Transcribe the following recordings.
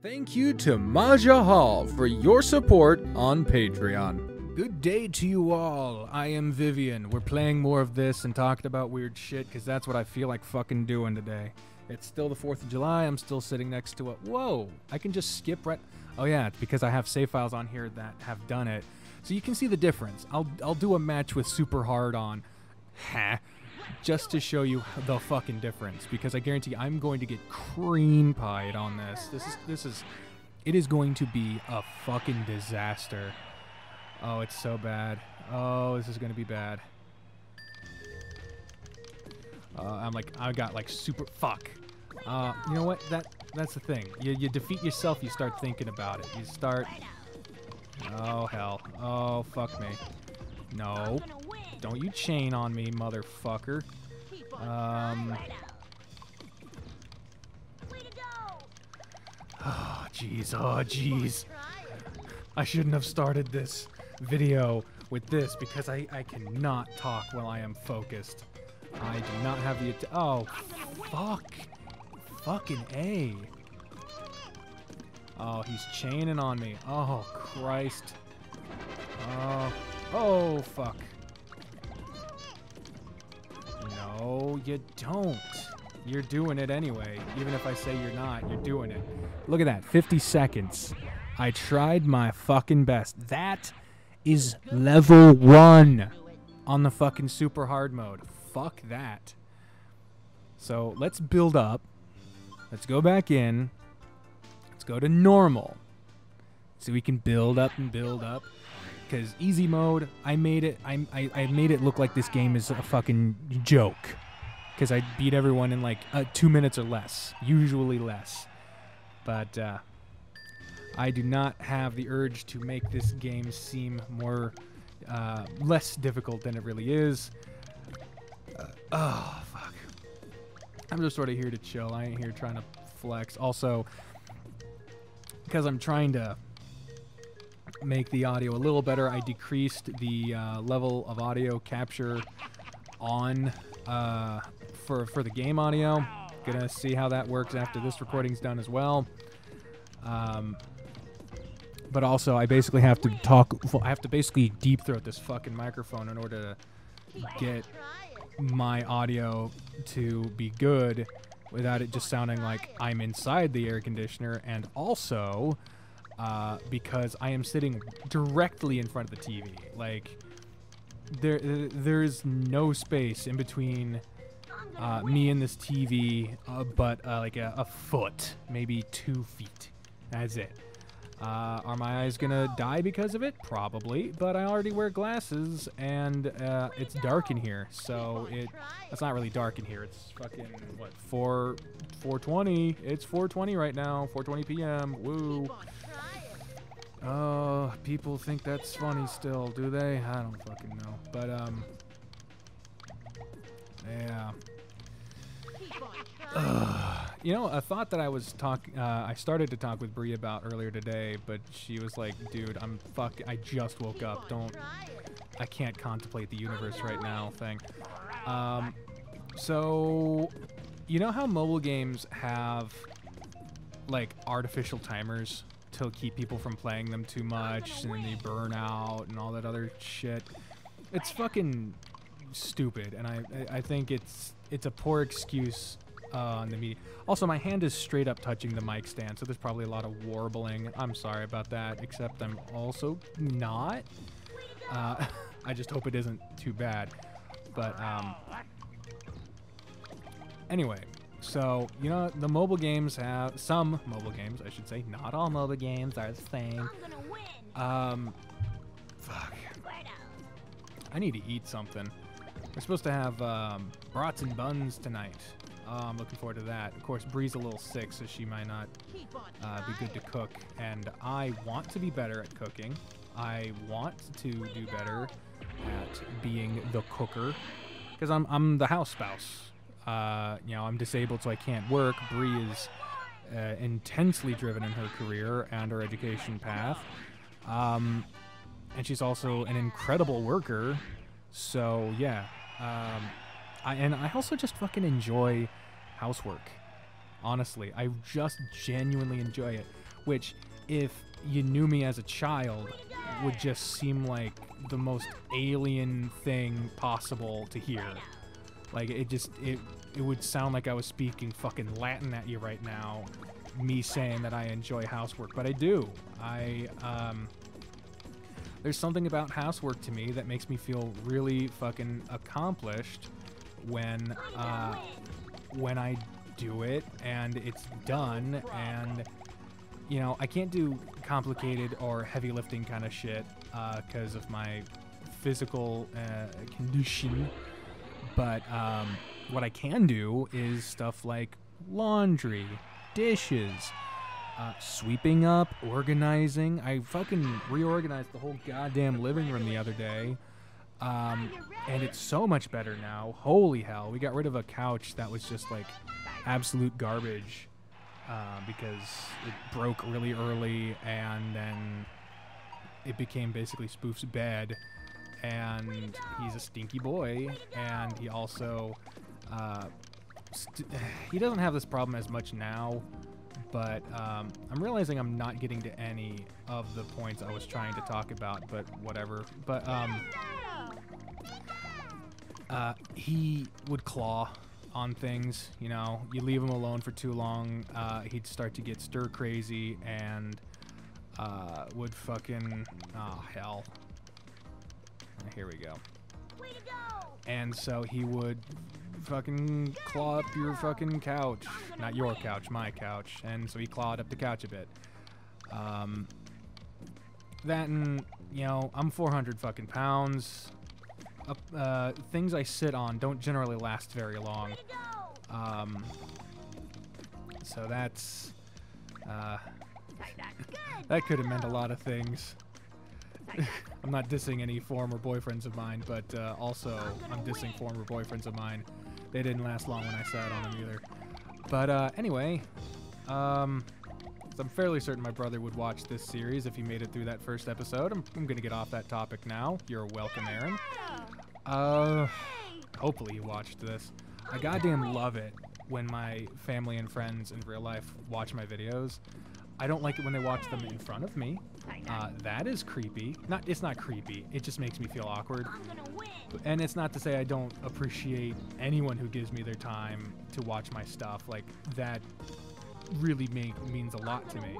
Thank you to Maja Hall for your support on Patreon. Good day to you all. I am Vivian. We're playing more of this and talking about weird shit because that's what I feel like fucking doing today. It's still the 4th of July. I'm still sitting next to a... Whoa! I can just skip right... Oh yeah, it's because I have save files on here that have done it. So you can see the difference. I'll do a match with super hard on. Just to show you the fucking difference, because I guarantee I'm going to get cream pied on this. It is going to be a fucking disaster. Oh, it's so bad. Oh, this is going to be bad. I got like super fuck. You know what? That's the thing. You defeat yourself. You start thinking about it. You start. Oh hell. Oh fuck me. No. Don't you chain on me, motherfucker. Oh, jeez. Oh, jeez. I shouldn't have started this video with this because I cannot talk while I am focused. I do not have the... Oh, fuck. Fucking A. Oh, he's chaining on me. Oh, Christ. Oh, fuck. No, you don't. You're doing it anyway. Even if I say you're not, you're doing it. Look at that. 50 seconds. I tried my fucking best. That is level 1 on the fucking super hard mode. Fuck that. So let's build up. Let's go back in. Let's go to normal. So we can build up and build up. Because easy mode, I made it look like this game is a fucking joke. Because I beat everyone in like 2 minutes or less, usually less. But I do not have the urge to make this game seem less difficult than it really is. Oh fuck! I'm just sort of here to chill. I ain't here trying to flex. Also, because I'm trying to make the audio a little better, I decreased the level of audio capture on for the game audio. Gonna see how that works after this recording's done as well. But also, I basically have to talk. I have to basically deep throat this fucking microphone in order to get my audio to be good without it just sounding like I'm inside the air conditioner, and also because I am sitting directly in front of the TV. Like, there's no space in between me and this TV, but like a foot, maybe 2 feet. That's it. Are my eyes gonna die because of it? Probably, but I already wear glasses, and it's dark in here, so it's not really dark in here. It's fucking, what, 4:20? It's 4:20 right now, 4:20 p.m. Woo. Oh, people think that's funny still, do they? I don't fucking know. But, yeah. You know, a thought that I started to talk with Bri about earlier today, but she was like, dude, I just woke up. I can't contemplate the universe right now thing. So, you know how mobile games have, like, artificial timers to keep people from playing them too much, and then they burn out and all that other shit? It's fucking stupid, and I think it's a poor excuse on the media. Also, my hand is straight up touching the mic stand, so there's probably a lot of warbling. I'm sorry about that, except I'm also not. I just hope it isn't too bad. But anyway, so, you know, the mobile games have, some mobile games, I should say, not all mobile games are the same. Fuck. I need to eat something. We're supposed to have brats and buns tonight. I'm looking forward to that. Of course, Bri's a little sick, so she might not be good to cook. And I want to be better at cooking. I want to do better at being the cooker, because I'm the house spouse. You know, I'm disabled, so I can't work. Bri is intensely driven in her career and her education path. And she's also an incredible worker. So, yeah. I also just fucking enjoy housework. Honestly, I just genuinely enjoy it. which, if you knew me as a child, would just seem like the most alien thing possible to hear. Like, it would sound like I was speaking fucking Latin at you right now, me saying that I enjoy housework, but I do. There's something about housework to me that makes me feel really fucking accomplished when I do it and it's done. And you know, I can't do complicated or heavy lifting kind of shit because of my physical condition. But what I can do is stuff like laundry, dishes, sweeping up, organizing. I fucking reorganized the whole goddamn living room the other day. And it's so much better now. Holy hell. We got rid of a couch that was just like absolute garbage because it broke really early, and then it became basically Spoof's bed. And he's a stinky boy, and he also he doesn't have this problem as much now, but I'm realizing I'm not getting to any of the points I was trying to talk about, but whatever. But he would claw on things, you know. You leave him alone for too long, he'd start to get stir crazy and would fucking, oh hell. Here we go. And so he would fucking claw up your fucking couch. Not your couch, my couch. And so he clawed up the couch a bit. That and, you know, I'm 400 fucking pounds. Things I sit on don't generally last very long. So that's... that could have meant a lot of things. I'm not dissing any former boyfriends of mine, but also I'm dissing former boyfriends of mine. They didn't last long when I sat on them either. But anyway, I'm fairly certain my brother would watch this series if he made it through that first episode. I'm gonna get off that topic now. You're welcome, Aaron. Hopefully you watched this. I goddamn love it when my family and friends in real life watch my videos. I don't like it when they watch them in front of me. That is creepy. It's not creepy. It just makes me feel awkward. And it's not to say I don't appreciate anyone who gives me their time to watch my stuff. Like, that really means a lot to me.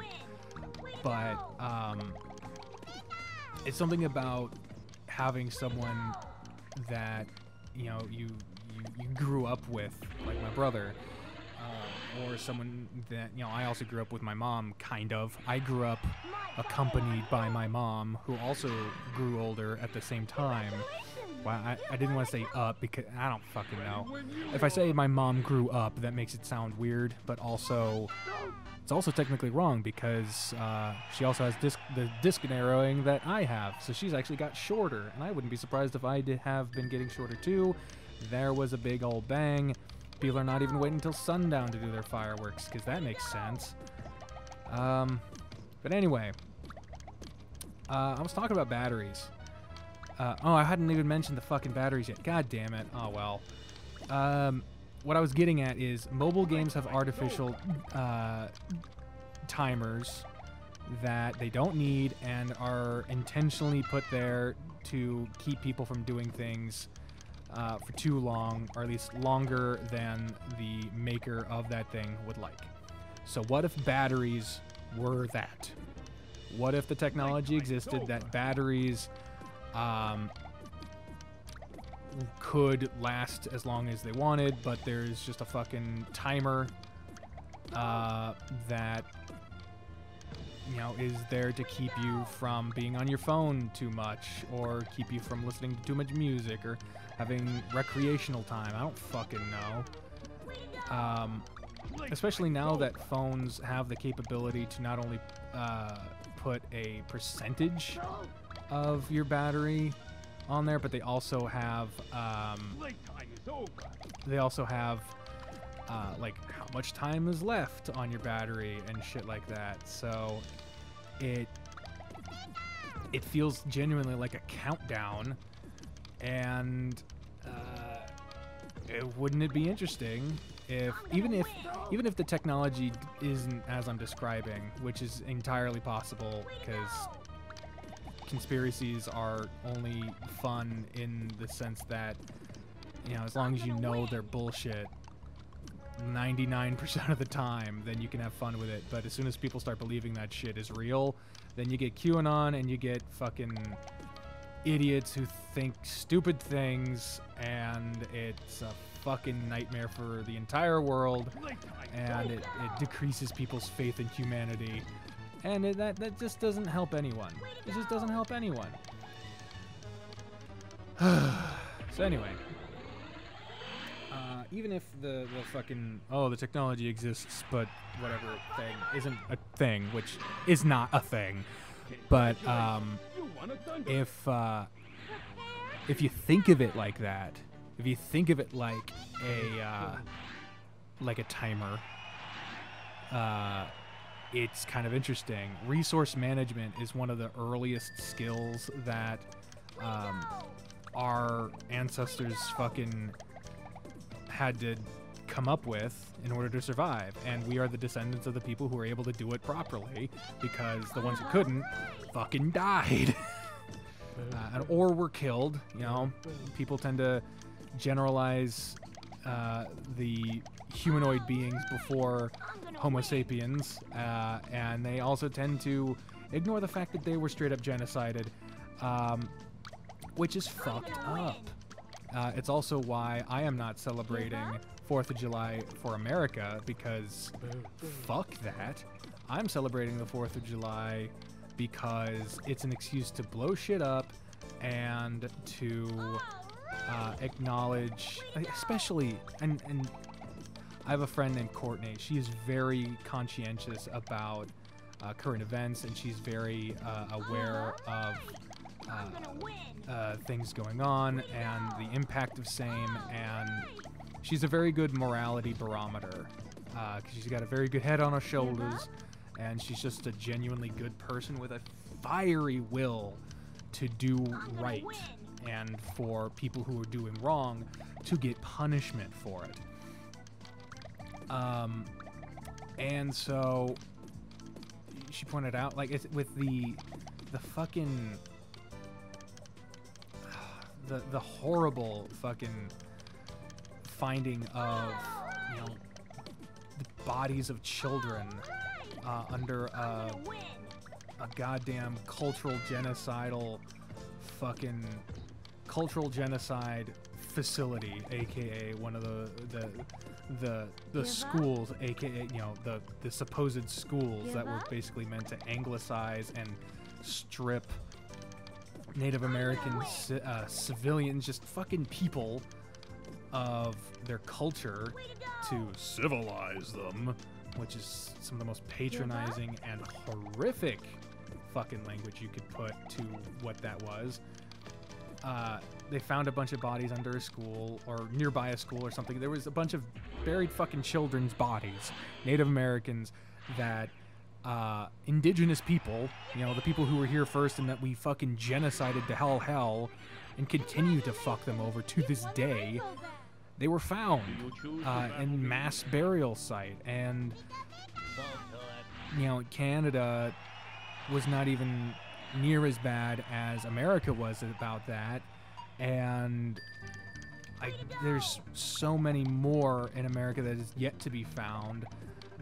But it's something about having someone that, you know, you grew up with, like my brother. Or someone that, you know, I also grew up with my mom, kind of. I grew up accompanied by my mom, who also grew older at the same time. Well, I didn't want to say up because I don't fucking know. If I say my mom grew up, that makes it sound weird, but also it's also technically wrong because she also has the disc narrowing that I have, so she's actually got shorter, and I wouldn't be surprised if I have been getting shorter too. There was a big old bang. People are not even waiting until sundown to do their fireworks, because that makes sense. But anyway, I was talking about batteries. Oh, I hadn't even mentioned the fucking batteries yet. God damn it. Oh, well. What I was getting at is mobile games have artificial timers that they don't need and are intentionally put there to keep people from doing things for too long, or at least longer than the maker of that thing would like. So what if batteries were that? What if the technology existed that batteries could last as long as they wanted, but there's just a fucking timer that, you know, is there to keep you from being on your phone too much, or keep you from listening to too much music, or having recreational time. I don't fucking know. Especially now that phones have the capability to not only put a percentage of your battery on there, but they also have like how much time is left on your battery and shit like that. So it feels genuinely like a countdown. And wouldn't it be interesting even if the technology isn't as I'm describing, which is entirely possible because conspiracies are only fun in the sense that, you know, as long as you know they're bullshit 99% of the time, then you can have fun with it. But as soon as people start believing that shit is real, then you get QAnon and you get fucking idiots who think stupid things, and it's a fucking nightmare for the entire world, and it decreases people's faith in humanity, and that just doesn't help anyone. It just doesn't help anyone. So anyway, even if the fucking, the technology exists, but whatever thing isn't a thing, which is not a thing, but if you think of it like that, if you think of it like a timer, it's kind of interesting. Resource management is one of the earliest skills that our ancestors fucking had to come up with in order to survive, and we are the descendants of the people who were able to do it properly, because the ones who couldn't fucking died. Or were killed. You know, people tend to generalize the humanoid beings before Homo sapiens, and they also tend to ignore the fact that they were straight up genocided, which is fucked up. It's also why I am not celebrating 4th of July for America, because fuck that. I'm celebrating the 4th of July because it's an excuse to blow shit up and to acknowledge, especially, and I have a friend named Courtney. She is very conscientious about current events, and she's very aware of things going on and the impact of same, and she's a very good morality barometer, because she's got a very good head on her shoulders, and she's just a genuinely good person with a fiery will to do right, and for people who are doing wrong to get punishment for it. And so she pointed out, like, it's with the fucking the horrible fucking finding of, you know, the bodies of children under a goddamn cultural genocide facility, aka one of the schools, aka, you know, the supposed schools that were basically meant to anglicize and strip Native American civilians, just fucking people, of their culture to civilize them, which is some of the most patronizing and horrific fucking language you could put to what that was. They found a bunch of bodies under a school or nearby a school or something. There was a bunch of buried fucking children's bodies, Native Americans, that indigenous people, you know, the people who were here first and that we fucking genocided to hell and continue to fuck them over to this day, they were found in mass burial site. And, you know, Canada was not even near as bad as America was about that, and there's so many more in America that is yet to be found,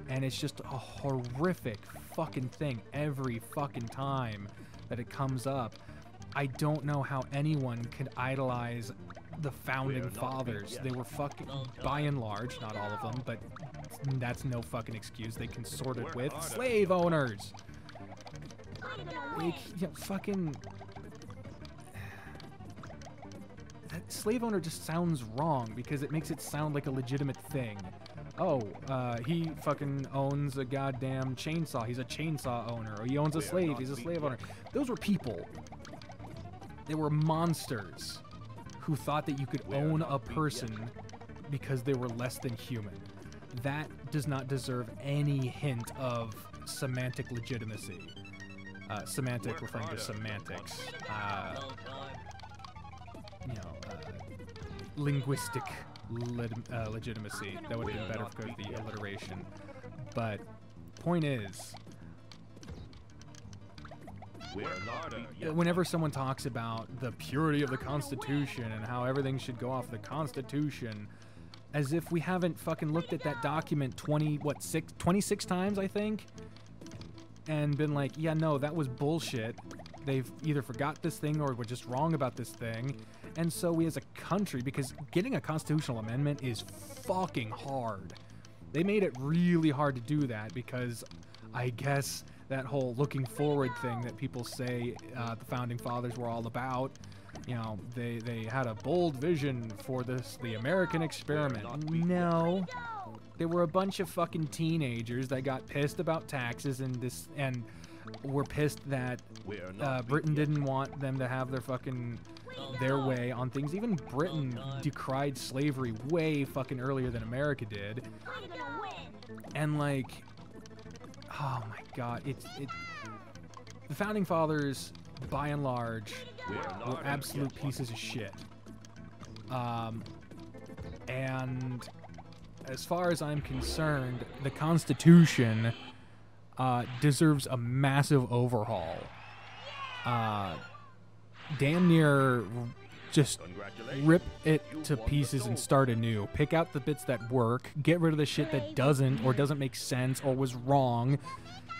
and it's just a horrific fucking thing every fucking time that it comes up. I don't know how anyone could idolize the founding fathers. They were fucking, by and large, not all of them, but that's no fucking excuse. They consorted with slave owners. Fucking... That slave owner just sounds wrong because it makes it sound like a legitimate thing. Oh, he fucking owns a goddamn chainsaw. He's a chainsaw owner. Or he owns a slave. He's a slave owner. Those were people. They were monsters who thought that you could own a person because they were less than human. That does not deserve any hint of semantic legitimacy. Semantic referring to semantics. Linguistic legitimacy. That would have been better because of the alliteration. But point is, whenever someone talks about the purity of the Constitution and how everything should go off the Constitution, as if we haven't fucking looked at that document 26 times, I think, and been like, yeah, no, that was bullshit. They've either forgot this thing or were just wrong about this thing. And so we as a country, because getting a constitutional amendment is fucking hard. They made it really hard to do that because I guess that whole looking forward thing that people say the Founding Fathers were all about, you know, they had a bold vision for the American experiment. No. They were a bunch of fucking teenagers that got pissed about taxes and were pissed that Britain didn't want them to have their way on things. Even Britain decried slavery way fucking earlier than America did. And like, oh my god, the Founding Fathers, by and large, were absolute pieces of shit. And as far as I'm concerned, the Constitution deserves a massive overhaul. Damn near just rip it to pieces and start anew. Pick out the bits that work, get rid of the shit that doesn't or doesn't make sense or was wrong,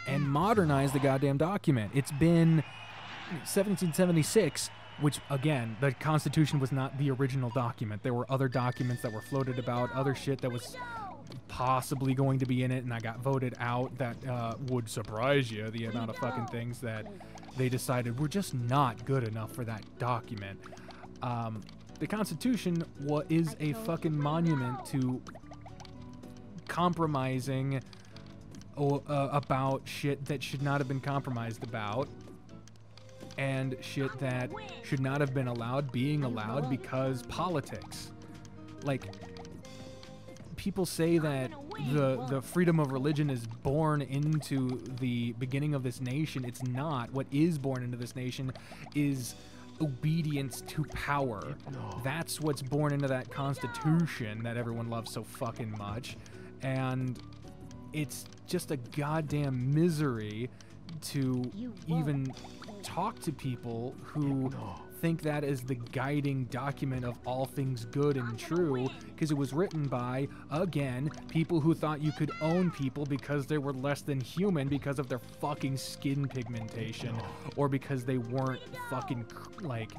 and modernize the goddamn document. It's been 1776, which, again, the Constitution was not the original document. There were other documents that were floated about, other shit that was possibly going to be in it, and I got voted out. That would surprise you, the amount of fucking things that they decided were just not good enough for that document. The Constitution is a fucking monument to compromising about shit that should not have been compromised about, and shit that should not have been allowed being allowed because politics. Like, people say that the freedom of religion is born into the beginning of this nation. It's not. What is born into this nation is obedience to power. That's what's born into that Constitution that everyone loves so fucking much. And it's just a goddamn misery to even talk to people who think that is the guiding document of all things good and true, because it was written by, again, people who thought you could own people because they were less than human because of their fucking skin pigmentation, or because they weren't fucking, like,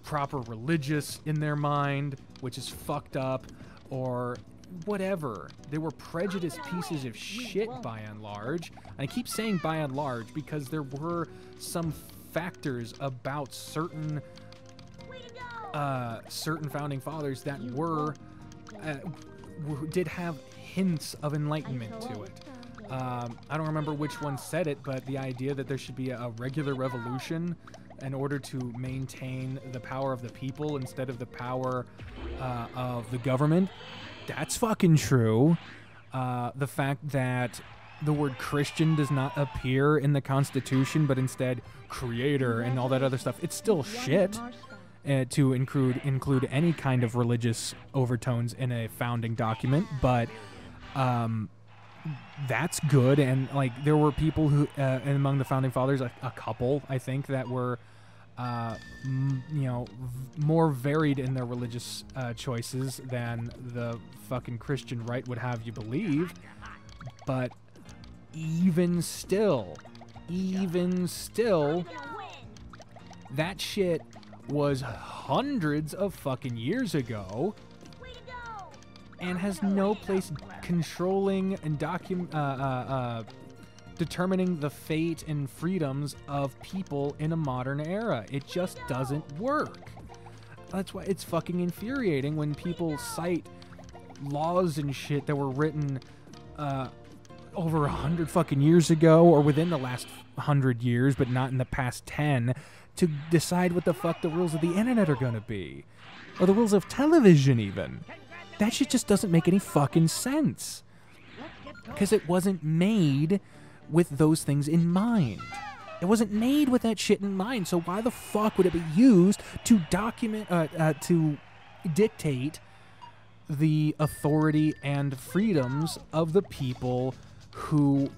proper religious in their mind, which is fucked up, or whatever. They were prejudiced pieces of shit by and large. And I keep saying by and large because there were some factors about certain founding fathers that did have hints of enlightenment to it. I don't remember which one said it, but the idea that there should be a regular revolution in order to maintain the power of the people instead of the power of the government, that's fucking true. The fact that the word Christian does not appear in the Constitution, but instead creator and all that other stuff, it's still shit to include any kind of religious overtones in a founding document, but that's good. And like, there were people who among the founding fathers, a couple, I think, that were more varied in their religious choices than the fucking Christian right would have you believe. But even still, that shit was hundreds of fucking years ago and has no place controlling and determining the fate and freedoms of people in a modern era. It just doesn't work. That's why it's fucking infuriating when people cite laws and shit that were written over 100 fucking years ago, or within the last 100 years, but not in the past 10, to decide what the fuck the rules of the internet are gonna be. Or the rules of television, even. That shit just doesn't make any fucking sense. Because it wasn't made with those things in mind. It wasn't made with that shit in mind, so why the fuck would it be used to document, to dictate the authority and freedoms of the people who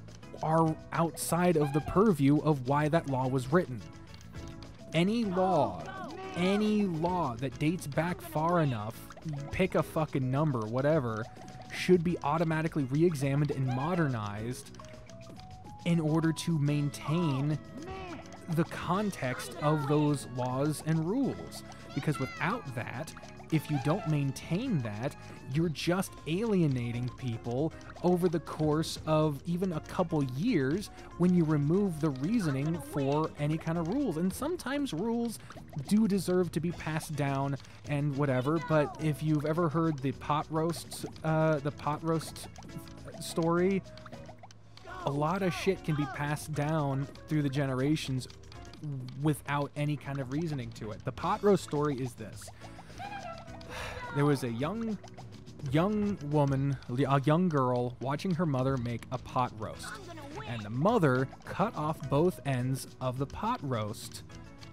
are outside of the purview of why that law was written. Any law that dates back far enough, pick a fucking number, whatever, should be automatically re-examined and modernized in order to maintain the context of those laws and rules. Because without that, if you don't maintain that, you're just alienating people over the course of even a couple years when you remove the reasoning for any kind of rules. And sometimes rules do deserve to be passed down and whatever, but if you've ever heard the pot roast story, a lot of shit can be passed down through the generations without any kind of reasoning to it. The pot roast story is this. There was a young woman, a young girl, watching her mother make a pot roast. And the mother cut off both ends of the pot roast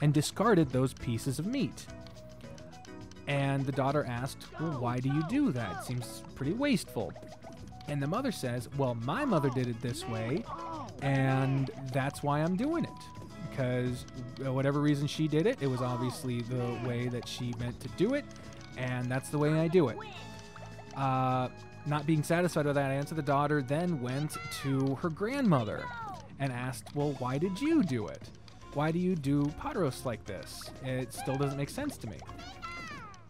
and discarded those pieces of meat. And the daughter asked, well, why do you do that? Seems pretty wasteful. And the mother says, well, my mother did it this way, and that's why I'm doing it. Because whatever reason she did it, it was obviously the way that she meant to do it, and that's the way I do it. Not being satisfied with that answer, the daughter then went to her grandmother and asked, well, why did you do it? Why do you do pot roasts like this? It still doesn't make sense to me.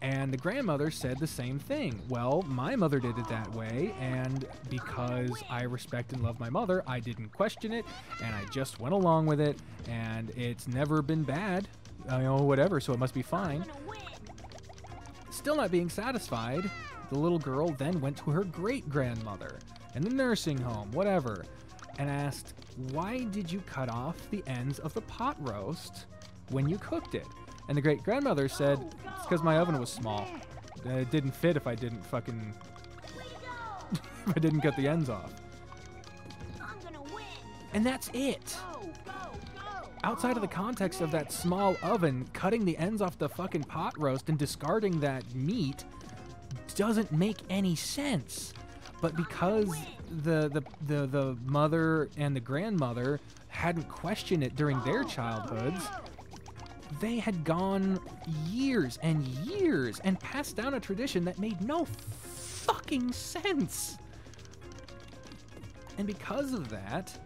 And the grandmother said the same thing. Well, my mother did it that way, and because I respect and love my mother, I didn't question it, and I just went along with it, and it's never been bad, whatever, so it must be fine. Still not being satisfied, the little girl then went to her great-grandmother in the nursing home, whatever, and asked, why did you cut off the ends of the pot roast when you cooked it? And the great-grandmother said, it's because my oven was small. It didn't fit if I didn't fucking... if I didn't cut the ends off. And that's it. Outside of the context of that small oven, cutting the ends off the fucking pot roast and discarding that meat doesn't make any sense. But because the mother and the grandmother hadn't questioned it during their childhoods, they had gone years and years and passed down a tradition that made no fucking sense. And because of that,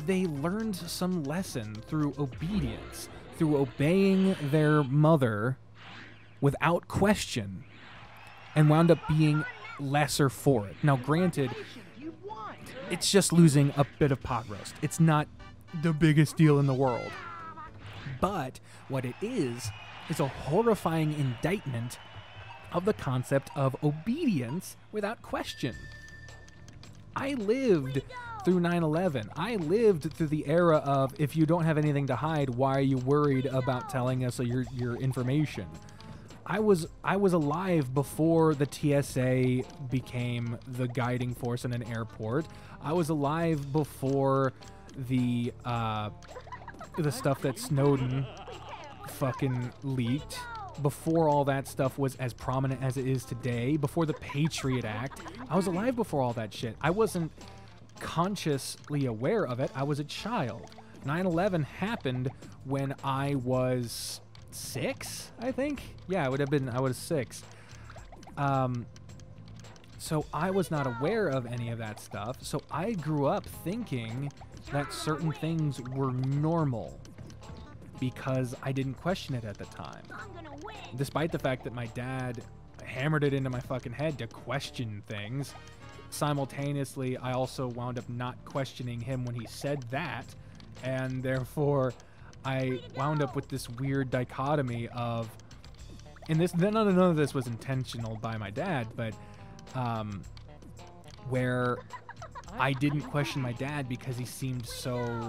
they learned some lesson through obedience, through obeying their mother without question, and wound up being lesser for it. Now, granted, it's just losing a bit of pot roast. It's not the biggest deal in the world. But what it is a horrifying indictment of the concept of obedience without question. I lived through 9/11. I lived through the era of, if you don't have anything to hide, why are you worried about telling us your information? I was alive before the TSA became the guiding force in an airport. I was alive before the stuff that Snowden fucking leaked, before all that stuff was as prominent as it is today, before the Patriot Act. I was alive before all that shit. I wasn't consciously aware of it. I was a child. 9/11 happened when I was 6, I think. Yeah, I was 6. So I was not aware of any of that stuff. So I grew up thinking that certain things were normal because I didn't question it at the time. Despite the fact that my dad hammered it into my fucking head to question things, simultaneously I also wound up not questioning him when he said that, and therefore I wound up with this weird dichotomy of, and this, none of this was intentional by my dad, but where I didn't question my dad because he seemed so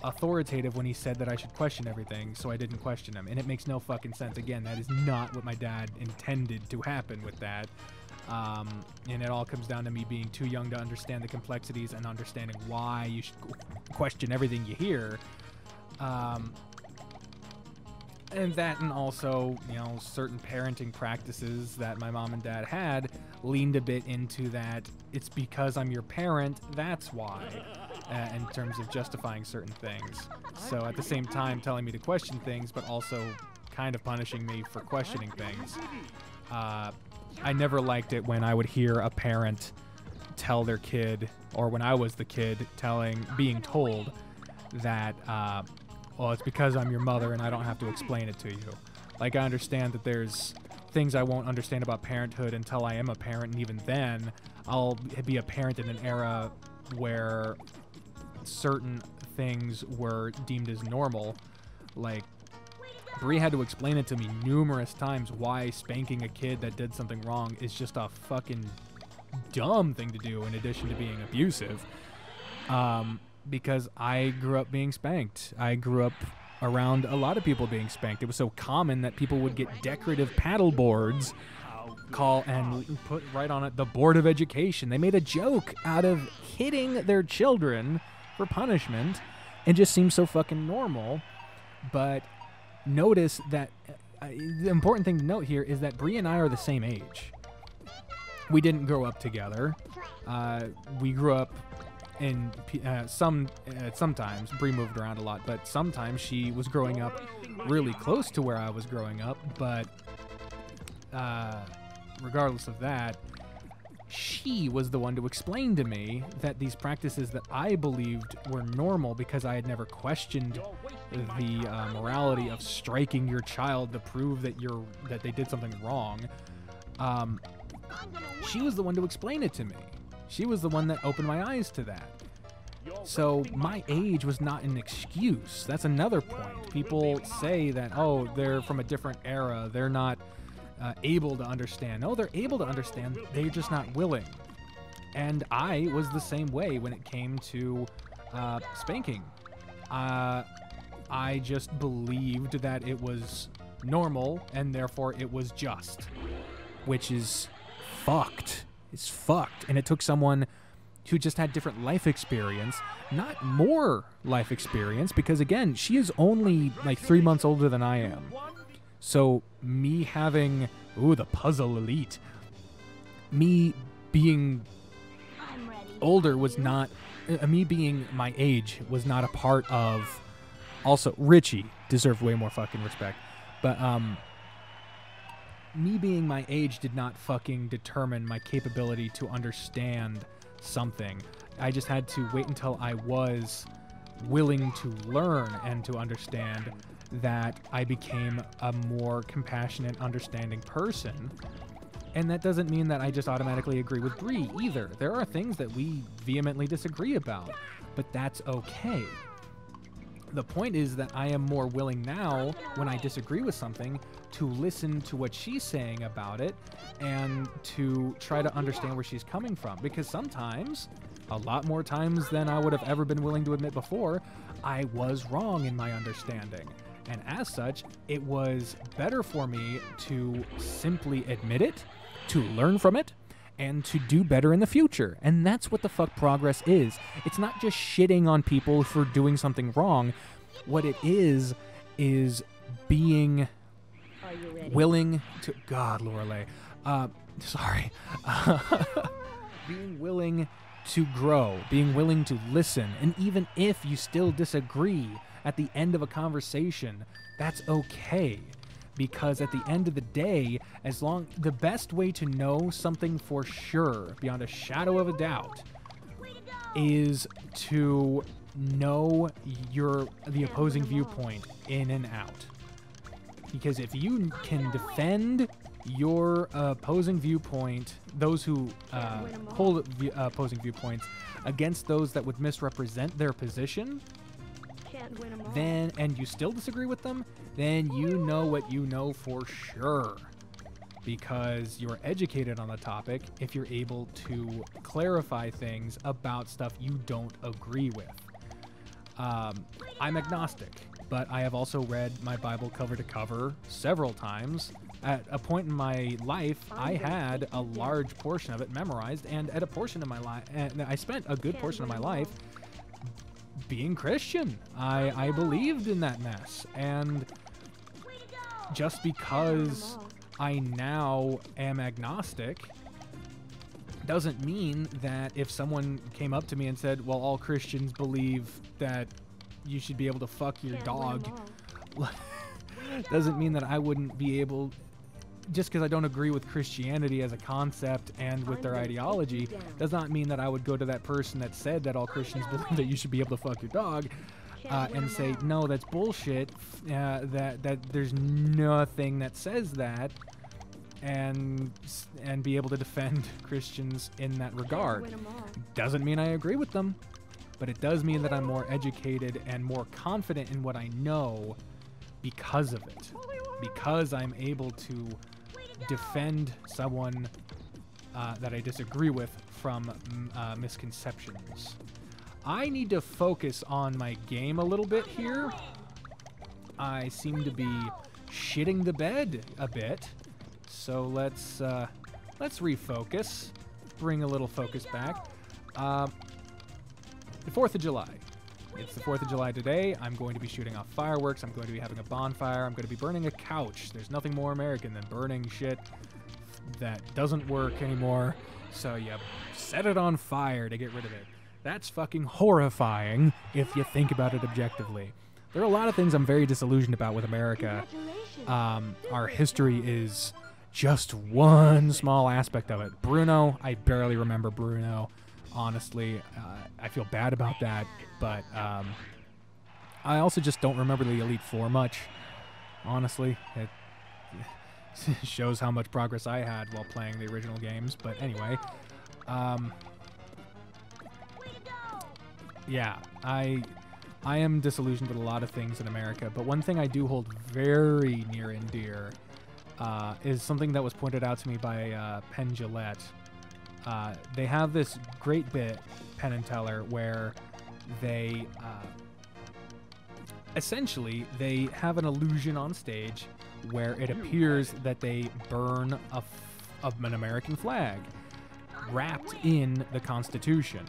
authoritative when he said that I should question everything, so I didn't question him. And it makes no fucking sense. Again, that is not what my dad intended to happen with that. And it all comes down to me being too young to understand the complexities and understanding why you should question everything you hear. And that, and also, you know, certain parenting practices that my mom and dad had leaned a bit into that it's because I'm your parent, that's why, in terms of justifying certain things. So at the same time telling me to question things, but also kind of punishing me for questioning things. I never liked it when I would hear a parent tell their kid, or when I was the kid being told that, well, it's because I'm your mother and I don't have to explain it to you. Like, I understand that there's things I won't understand about parenthood until I am a parent, and even then, I'll be a parent in an era where certain things were deemed as normal. Like, Bri had to explain it to me numerous times why spanking a kid that did something wrong is just a fucking dumb thing to do in addition to being abusive. Because I grew up being spanked. I grew up around a lot of people being spanked. It was so common that people would get decorative paddle boards and put right on it the Board of Education. They made a joke out of hitting their children for punishment and just seemed so fucking normal. But notice that the important thing to note here is that Bri and I are the same age. We didn't grow up together. We grew up in sometimes Bri moved around a lot, but sometimes she was growing up really close to where I was growing up. But regardless of that, she was the one to explain to me that these practices that I believed were normal, because I had never questioned the morality of striking your child to prove that they did something wrong. She was the one to explain it to me. She was the one that opened my eyes to that. So my age was not an excuse. That's another point. People say that, oh, they're from a different era. They're not able to understand. No, they're able to understand. They're just not willing. And I was the same way when it came to spanking. I just believed that it was normal and therefore it was just, which is fucked. It's fucked. And it took someone who just had different life experience, not more life experience, because again, she is only like 3 months older than I am. So me having, the puzzle elite, me being older was not, me being my age was not a part of, also Richie deserved way more fucking respect, but me being my age did not fucking determine my capability to understand something. I just had to wait until I was willing to learn and to understand that I became a more compassionate, understanding person. And that doesn't mean that I just automatically agree with Bri either. There are things that we vehemently disagree about, but that's okay. The point is that I am more willing now, when I disagree with something, to listen to what she's saying about it and to try to understand where she's coming from. Because sometimes, a lot more times than I would have ever been willing to admit before, I was wrong in my understanding. And as such, it was better for me to simply admit it, to learn from it, and to do better in the future. And that's what the fuck progress is. It's not just shitting on people for doing something wrong. What it is being willing to... God, Lorelei. Sorry. Being willing to grow. Being willing to listen. And even if you still disagree at the end of a conversation, that's okay. Because at the end of the day, the best way to know something for sure, beyond a shadow of a doubt, is to know the opposing viewpoint in and out. Because if you can defend your opposing viewpoint, those who hold opposing viewpoints, against those that would misrepresent their position, then, and you still disagree with them, then you know what you know for sure. Because you're educated on the topic if you're able to clarify things about stuff you don't agree with. I'm agnostic, but I have also read my Bible cover to cover several times. At a point in my life, I had a large portion of it memorized, and at a portion of my life, and I spent a good portion of my life being Christian. I believed in that mess, and just because I now am agnostic doesn't mean that if someone came up to me and said, well, all Christians believe that you should be able to fuck your dog, doesn't mean that I wouldn't be able, just because I don't agree with Christianity as a concept and with their ideology, does not mean that I would go to that person that said that all Christians believe that you should be able to fuck your dog and say, no, that's bullshit, that there's nothing that says that, and be able to defend Christians in that regard. Doesn't mean I agree with them, but it does mean that I'm more educated and more confident in what I know because of it. Because I'm able to defend someone that I disagree with from misconceptions. I need to focus on my game a little bit here. I seem to be shitting the bed a bit. So let's refocus. Bring a little focus back. The 4th of July. It's the 4th of July today. I'm going to be shooting off fireworks. I'm going to be having a bonfire. I'm going to be burning a couch. There's nothing more American than burning shit that doesn't work anymore. So you set it on fire to get rid of it. That's fucking horrifying if you think about it objectively. There are a lot of things I'm very disillusioned about with America. Our history is just one small aspect of it. Bruno, I barely remember Bruno. Honestly, I feel bad about that, but I also just don't remember the Elite Four much. Honestly, it shows how much progress I had while playing the original games. But anyway, yeah, I am disillusioned with a lot of things in America. But one thing I do hold very near and dear is something that was pointed out to me by Penn Jillette. They have this great bit, Penn and Teller, where they essentially they have an illusion on stage where it appears that they burn an American flag wrapped in the Constitution.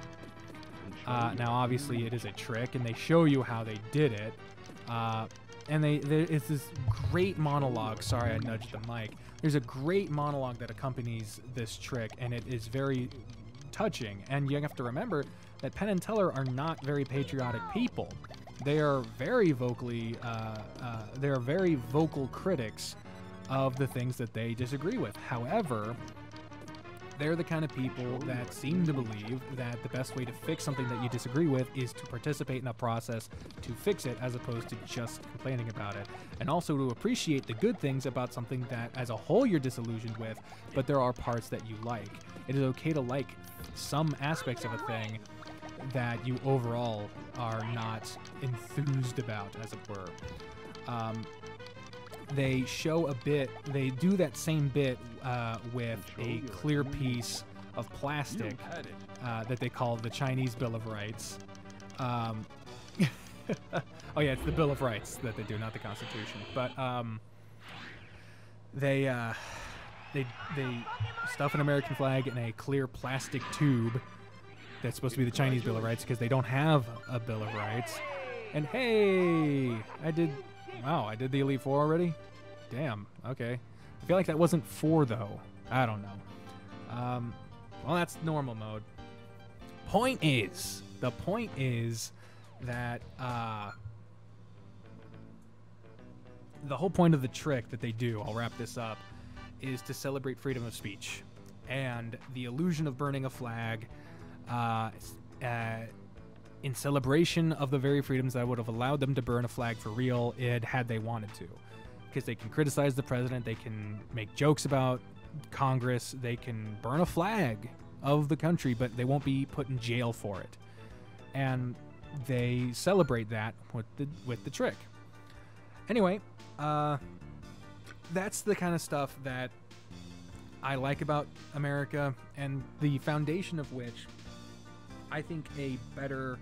Now, obviously, it is a trick, and they show you how they did it. And it's this great monologue. Sorry, I nudged the mic. There's a great monologue that accompanies this trick, and it is very touching. And you have to remember that Penn and Teller are not very patriotic people. They are very vocally, they are very vocal critics of the things that they disagree with. However, they're the kind of people that seem to believe that the best way to fix something that you disagree with is to participate in a process to fix it, as opposed to just complaining about it. And also to appreciate the good things about something that as a whole you're disillusioned with, but there are parts that you like. It is okay to like some aspects of a thing that you overall are not enthused about, as it were. They show a bit, they do that same bit with a clear piece of plastic that they call the Chinese Bill of Rights. Oh yeah, it's the Bill of Rights that they do, not the Constitution. But they stuff an American flag in a clear plastic tube that's supposed to be the Chinese Bill of Rights because they don't have a Bill of Rights. And hey, I did the Elite Four already? Damn, okay. I feel like that wasn't 4, though. I don't know. Well, that's normal mode. The point is that the whole point of the trick that they do, I'll wrap this up, is to celebrate freedom of speech. And the illusion of burning a flag in celebration of the very freedoms that would have allowed them to burn a flag for real had they wanted to. Because they can criticize the president, they can make jokes about Congress, they can burn a flag of the country, but they won't be put in jail for it. And they celebrate that with the trick. Anyway, that's the kind of stuff that I like about America, and the foundation of which I think a better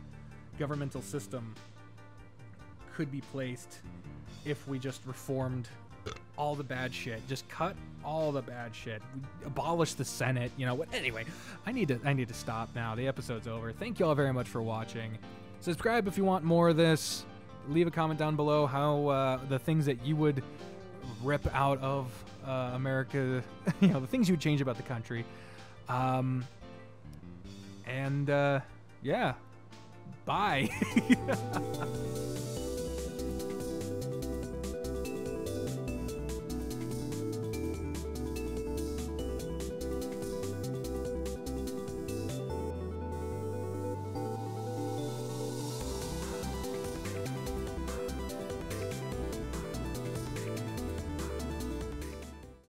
governmental system could be placed if we just reformed all the bad shit. Just cut all the bad shit. Abolish the Senate. You know what? Anyway, I need to stop now. The episode's over. Thank you all very much for watching. Subscribe if you want more of this. Leave a comment down below how the things that you would rip out of America, you know, the things you would change about the country. Yeah, bye.